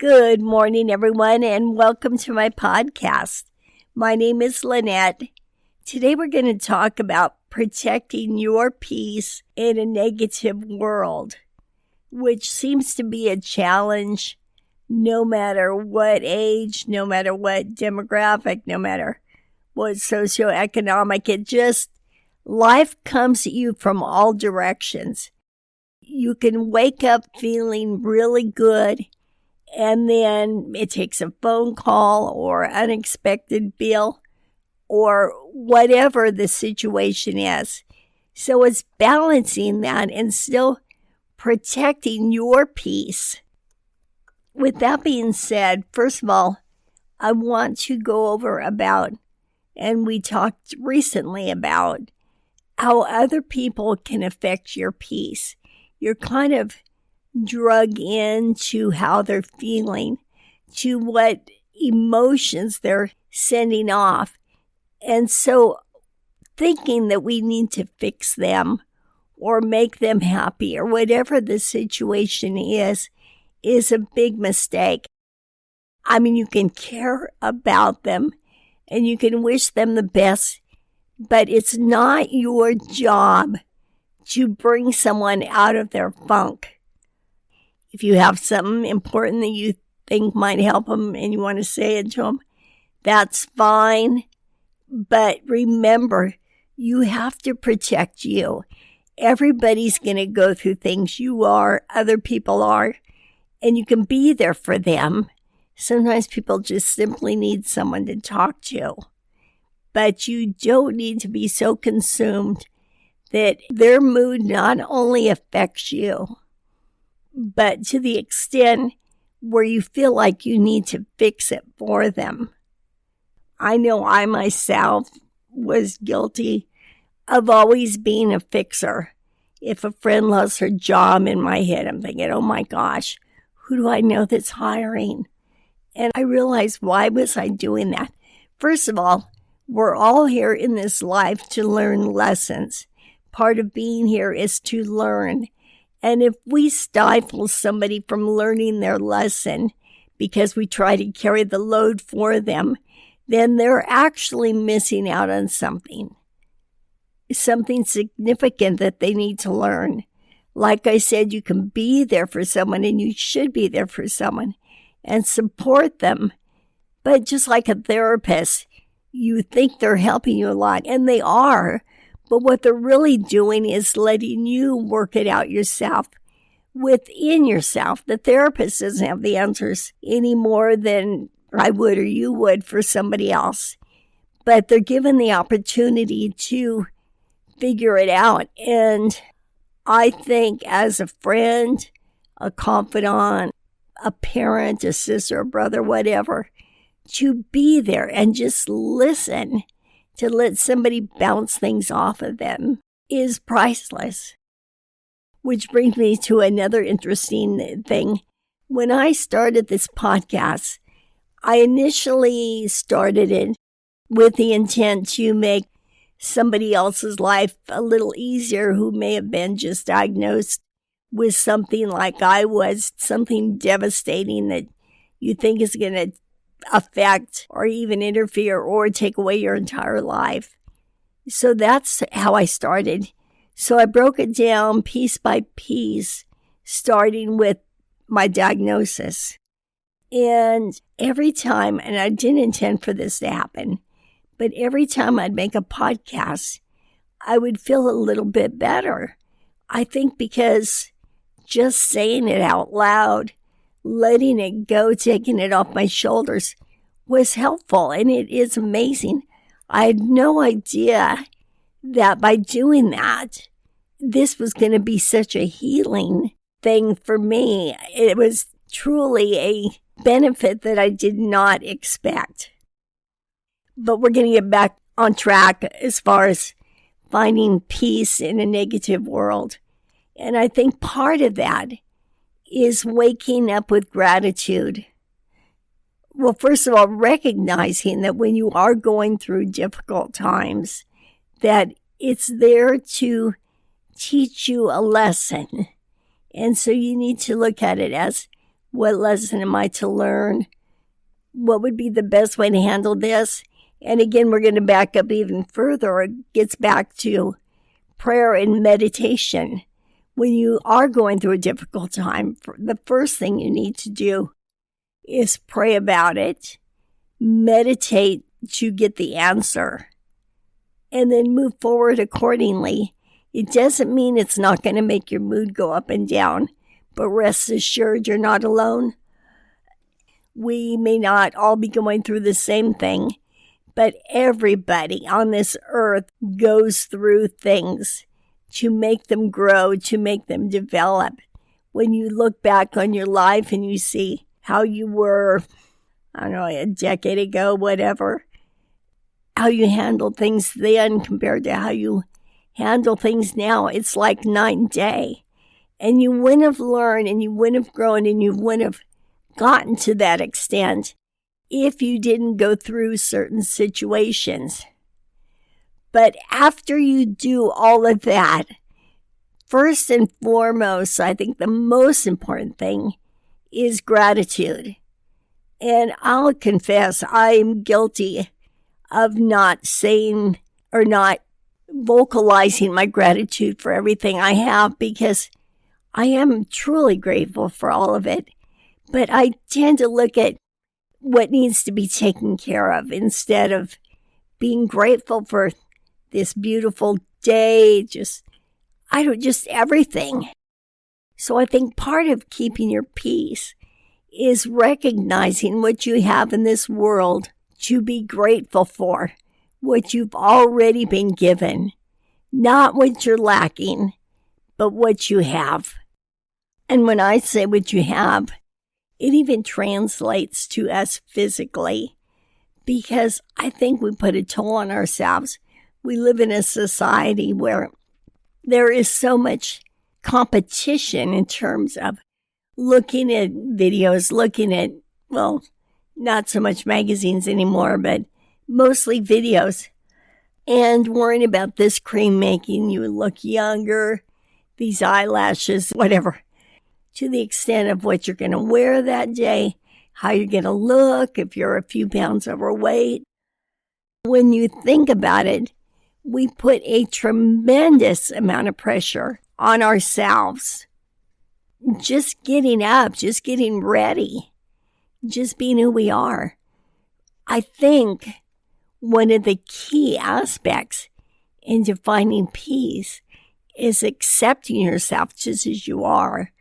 Good morning, everyone, and welcome to my podcast. My name is Lynette. Today we're going to talk about protecting your peace in a negative world, which seems to be a challenge no matter what age, no matter what demographic, no matter what socioeconomic. Life comes at you from all directions. You can wake up feeling really good, and then it takes a phone call or unexpected bill or whatever the situation is. So it's balancing that and still protecting your peace. With that being said, first of all, I want to go over about, and we talked recently about, how other people can affect your peace. You're kind of drug into how they're feeling, to what emotions they're sending off. And so thinking that we need to fix them or make them happy or whatever the situation is a big mistake. I mean, you can care about them and you can wish them the best, but it's not your job to bring someone out of their funk. If you have something important that you think might help them and you want to say it to them, that's fine. But remember, you have to protect you. Everybody's going to go through things. You are, other people are, and you can be there for them. Sometimes people just simply need someone to talk to. But you don't need to be so consumed that their mood not only affects you, but to the extent where you feel like you need to fix it for them. I know I myself was guilty of always being a fixer. If a friend lost her job, in my head, I'm thinking, oh my gosh, who do I know that's hiring? And I realized, why was I doing that? First of all, we're all here in this life to learn lessons. Part of being here is to learn. And if we stifle somebody from learning their lesson because we try to carry the load for them, then they're actually missing out on something significant that they need to learn. Like I said, you can be there for someone, and you should be there for someone and support them. But just like a therapist, you think they're helping you a lot, and they are. But what they're really doing is letting you work it out yourself, within yourself. The therapist doesn't have the answers any more than I would or you would for somebody else. But they're given the opportunity to figure it out. And I think as a friend, a confidant, a parent, a sister, a brother, whatever, to be there and just listen, to let somebody bounce things off of them, is priceless. Which brings me to another interesting thing. When I started this podcast, I initially started it with the intent to make somebody else's life a little easier who may have been just diagnosed with something like I was, something devastating that you think is going to affect or even interfere or take away your entire life. So that's how I started. So I broke it down piece by piece, starting with my diagnosis. And every time, and I didn't intend for this to happen, but every time I'd make a podcast, I would feel a little bit better. I think because just saying it out loud, letting it go, taking it off my shoulders was helpful, and it is amazing. I had no idea that by doing that, this was going to be such a healing thing for me. It was truly a benefit that I did not expect. But we're going to get back on track as far as finding peace in a negative world. And I think part of that is waking up with gratitude. Well, first of all, recognizing that when you are going through difficult times, that it's there to teach you a lesson. And so you need to look at it as, What lesson am I to learn? What would be the best way to handle this? And again, we're going to back up even further. It gets back to prayer and meditation. When you are going through a difficult time, the first thing you need to do is pray about it, meditate to get the answer, and then move forward accordingly. It doesn't mean it's not going to make your mood go up and down, but rest assured you're not alone. We may not all be going through the same thing, but everybody on this earth goes through things to make them grow, to make them develop. When you look back on your life and you see how you were, I don't know, a decade ago, whatever, how you handled things then compared to how you handle things now, it's like night and day. And you wouldn't have learned and you wouldn't have grown and you wouldn't have gotten to that extent if you didn't go through certain situations. But after you do all of that, first and foremost, I think the most important thing is gratitude. And I'll confess, I'm guilty of not saying or not vocalizing my gratitude for everything I have, because I am truly grateful for all of it. But I tend to look at what needs to be taken care of instead of being grateful for this beautiful day, just everything. So I think part of keeping your peace is recognizing what you have in this world to be grateful for, what you've already been given, not what you're lacking, but what you have. And when I say what you have, it even translates to us physically, because I think we put a toll on ourselves. We live in a society where there is so much competition in terms of looking at videos, looking at, well, not so much magazines anymore, but mostly videos, and worrying about this cream making you look younger, these eyelashes, whatever, to the extent of what you're going to wear that day, how you're going to look, if you're a few pounds overweight. When you think about it, we put a tremendous amount of pressure on ourselves. Just getting up, just getting ready, just being who we are. I think one of the key aspects into finding peace is accepting yourself just as you are.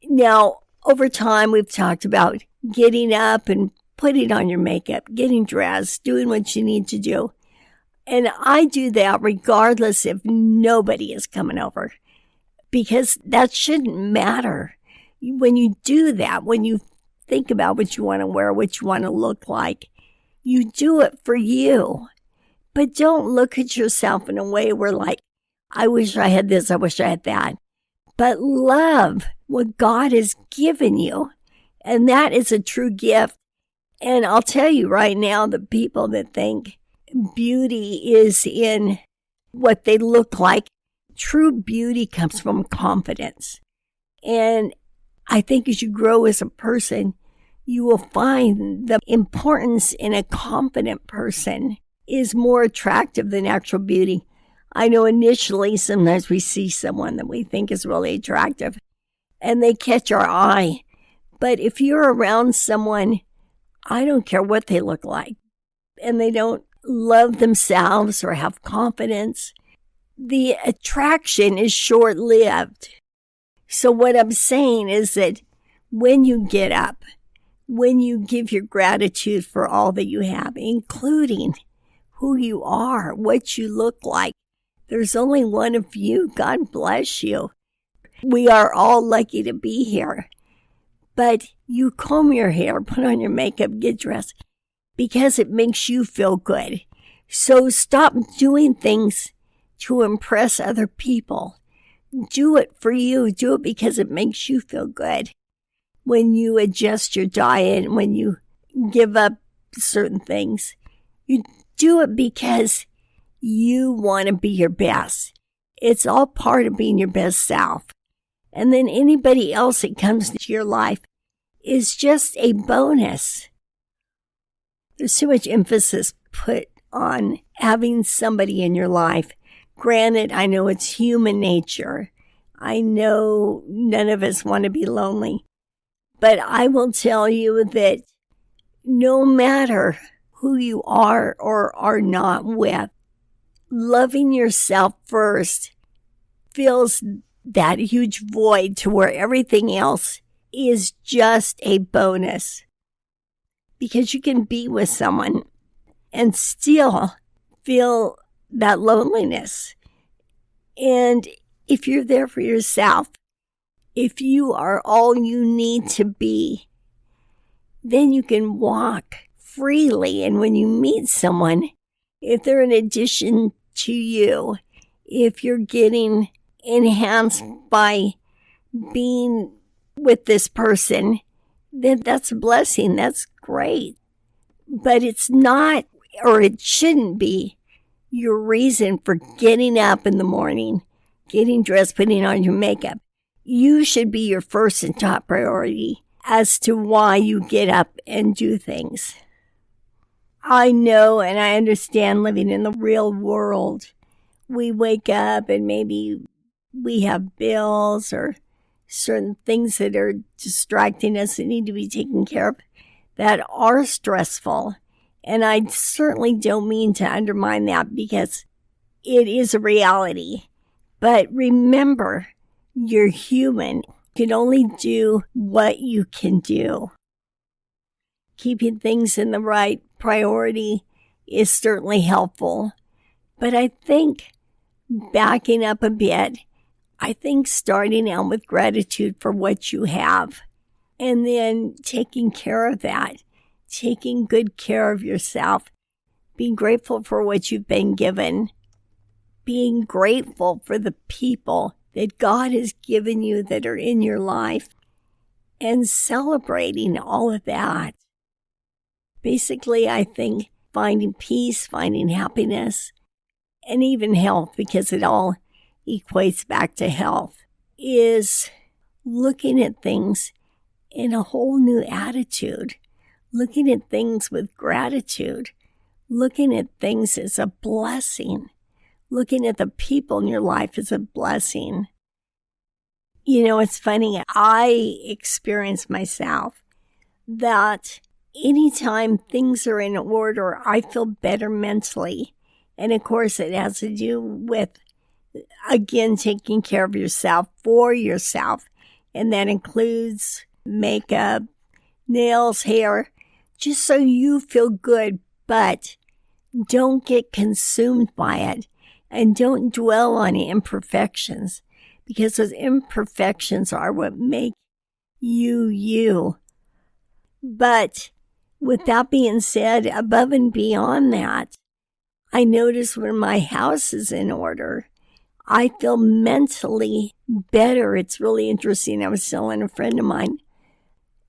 Now, over time, we've talked about getting up and putting on your makeup, getting dressed, doing what you need to do. And I do that regardless if nobody is coming over, because that shouldn't matter. When you do that, when you think about what you want to wear, what you want to look like, you do it for you. But don't look at yourself in a way where like, I wish I had this, I wish I had that. But love what God has given you. And that is a true gift. And I'll tell you right now, the people that think beauty is in what they look like, true beauty comes from confidence. And I think as you grow as a person, you will find the importance in a confident person is more attractive than actual beauty. I know initially sometimes we see someone that we think is really attractive and they catch our eye. But if you're around someone, I don't care what they look like, and they don't love themselves or have confidence, the attraction is short-lived. So what I'm saying is that when you get up, when you give your gratitude for all that you have, including who you are, what you look like, there's only one of you. God bless you. We are all lucky to be here. But you comb your hair, put on your makeup, get dressed, because it makes you feel good. So stop doing things to impress other people. Do it for you. Do it because it makes you feel good. When you adjust your diet, when you give up certain things, you do it because you want to be your best. It's all part of being your best self. And then anybody else that comes into your life, is just a bonus. There's too much emphasis put on having somebody in your life. Granted, I know it's human nature. I know none of us want to be lonely. But I will tell you that no matter who you are or are not with, loving yourself first fills that huge void to where everything else is just a bonus. Because you can be with someone and still feel that loneliness. And if you're there for yourself, if you are all you need to be, then you can walk freely. And when you meet someone, if they're an addition to you, if you're getting enhanced by being with this person, then that's a blessing. That's great. But it's not, or it shouldn't be, your reason for getting up in the morning, getting dressed, putting on your makeup. You should be your first and top priority as to why you get up and do things. I know and I understand living in the real world. We wake up and maybe we have bills or certain things that are distracting us that need to be taken care of that are stressful. And I certainly don't mean to undermine that because it is a reality. But remember, you're human. You can only do what you can do. Keeping things in the right priority is certainly helpful. But I think backing up a bit, I think starting out with gratitude for what you have and then taking care of that. Taking good care of yourself, being grateful for what you've been given, being grateful for the people that God has given you that are in your life, and celebrating all of that. Basically, I think finding peace, finding happiness, and even health, because it all equates back to health, is looking at things in a whole new attitude. Looking at things with gratitude, looking at things as a blessing, looking at the people in your life as a blessing. You know, it's funny, I experience myself that anytime things are in order, I feel better mentally. And of course, it has to do with, again, taking care of yourself for yourself. And that includes makeup, nails, hair, just so you feel good, but don't get consumed by it and don't dwell on imperfections because those imperfections are what make you, you. But with that being said, above and beyond that, I notice when my house is in order, I feel mentally better. It's really interesting. I was telling a friend of mine,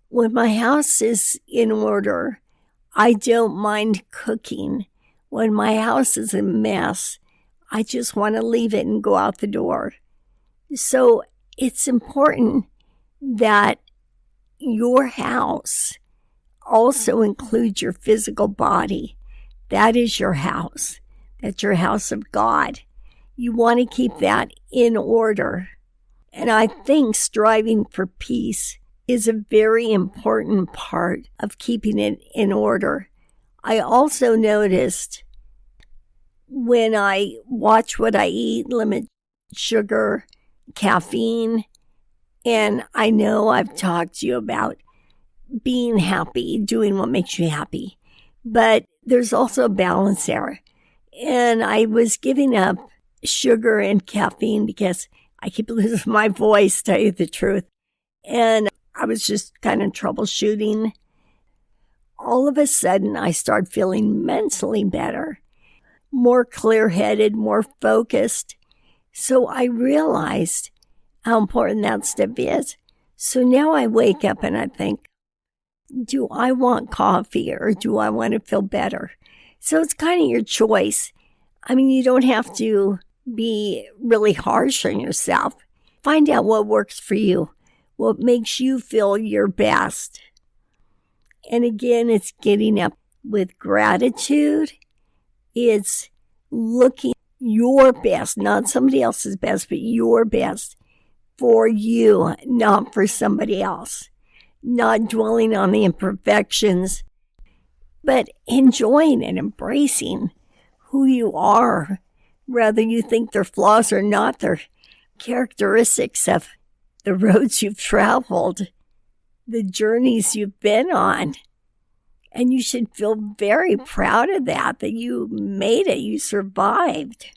when my house is in order, I don't mind cooking. When my house is a mess, I just want to leave it and go out the door. So it's important that your house also includes your physical body. That is your house. That's your house of God. You want to keep that in order. And I think striving for peace is a very important part of keeping it in order. I also noticed when I watch what I eat, limit sugar, caffeine, and I know I've talked to you about being happy, doing what makes you happy, but there's also a balance there. And I was giving up sugar and caffeine because I keep losing my voice, to tell you the truth. And I was just kind of troubleshooting. All of a sudden, I started feeling mentally better, more clear-headed, more focused. So I realized how important that step is. So now I wake up and I think, do I want coffee or do I want to feel better? So it's kind of your choice. I mean, you don't have to be really harsh on yourself. Find out what works for you. what makes you feel your best. And again, it's getting up with gratitude. It's looking your best, not somebody else's best, but your best for you, not for somebody else. Not dwelling on the imperfections, but enjoying and embracing who you are. Whether you think they're flaws or not, they're characteristics of the roads you've traveled, the journeys you've been on. And you should feel very proud of that you made it, you survived.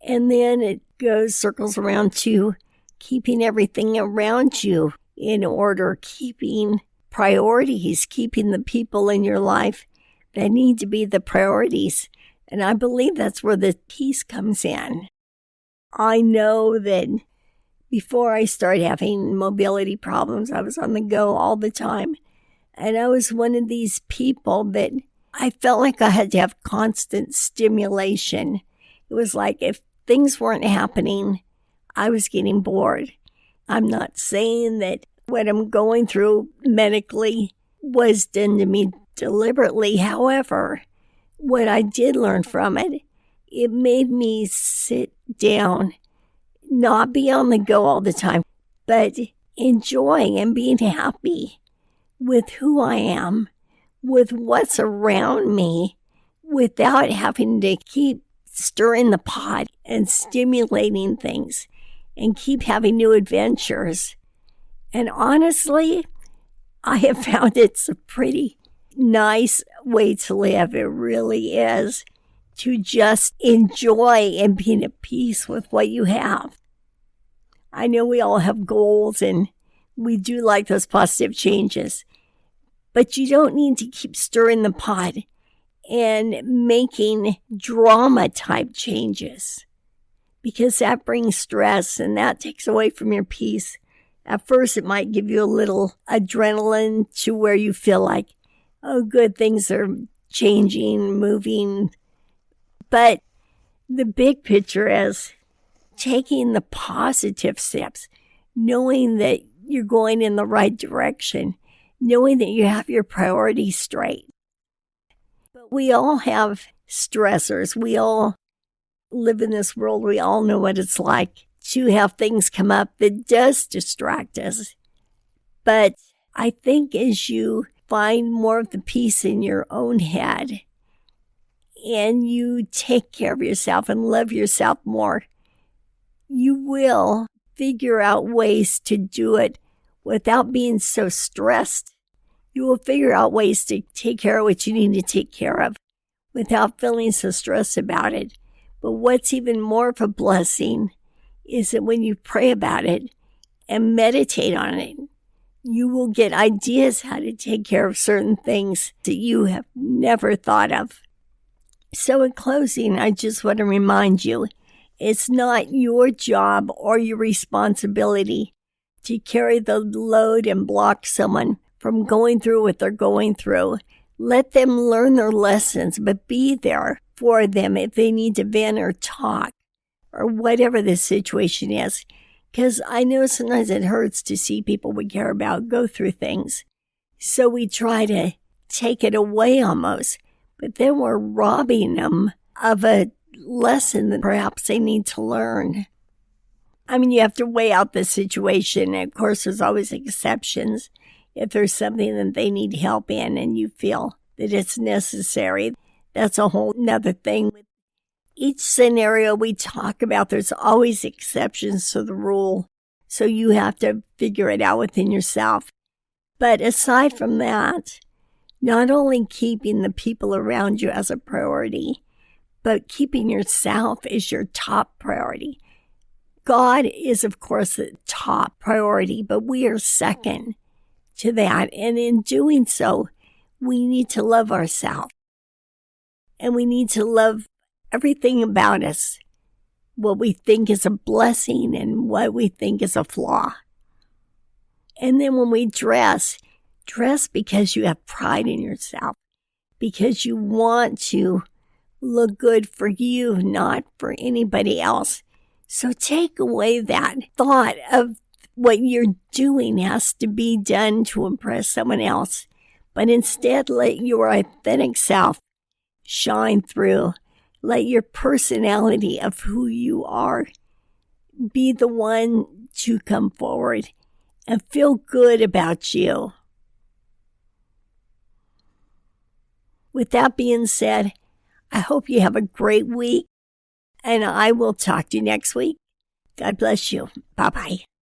And then it circles around to keeping everything around you in order, keeping priorities, keeping the people in your life that need to be the priorities. And I believe that's where the peace comes in. I know that before I started having mobility problems, I was on the go all the time. And I was one of these people that I felt like I had to have constant stimulation. It was like if things weren't happening, I was getting bored. I'm not saying that what I'm going through medically was done to me deliberately. However, what I did learn from it, it made me sit down, not be on the go all the time, but enjoy and being happy with who I am, with what's around me, without having to keep stirring the pot and stimulating things and keep having new adventures. And honestly, I have found it's a pretty nice way to live. It really is, to just enjoy and be at peace with what you have. I know we all have goals and we do like those positive changes, but you don't need to keep stirring the pot and making drama type changes, because that brings stress and that takes away from your peace. At first, it might give you a little adrenaline to where you feel like, oh, good, things are changing, moving. But the big picture is taking the positive steps, knowing that you're going in the right direction, knowing that you have your priorities straight. But we all have stressors. We all live in this world. We all know what it's like to have things come up that does distract us. But I think as you find more of the peace in your own head and you take care of yourself and love yourself more, you will figure out ways to do it without being so stressed. You will figure out ways to take care of what you need to take care of without feeling so stressed about it. But what's even more of a blessing is that when you pray about it and meditate on it, you will get ideas how to take care of certain things that you have never thought of. So in closing, I just want to remind you, it's not your job or your responsibility to carry the load and block someone from going through what they're going through. Let them learn their lessons, but be there for them if they need to vent or talk or whatever the situation is. Because I know sometimes it hurts to see people we care about go through things. So we try to take it away almost, but then we're robbing them of a lesson that perhaps they need to learn. I mean, you have to weigh out the situation. Of course, there's always exceptions. If there's something that they need help in and you feel that it's necessary, that's a whole nother thing. Each scenario we talk about, there's always exceptions to the rule. So you have to figure it out within yourself. But aside from that, not only keeping the people around you as a priority, but keeping yourself is your top priority. God is, of course, the top priority, but we are second to that. And in doing so, we need to love ourselves. And we need to love everything about us, what we think is a blessing and what we think is a flaw. And then when we dress because you have pride in yourself, because you want to look good for you, not for anybody else. So take away that thought of what you're doing has to be done to impress someone else, but instead let your authentic self shine through. Let your personality of who you are be the one to come forward and feel good about you. With that being said, I hope you have a great week, and I will talk to you next week. God bless you. Bye-bye.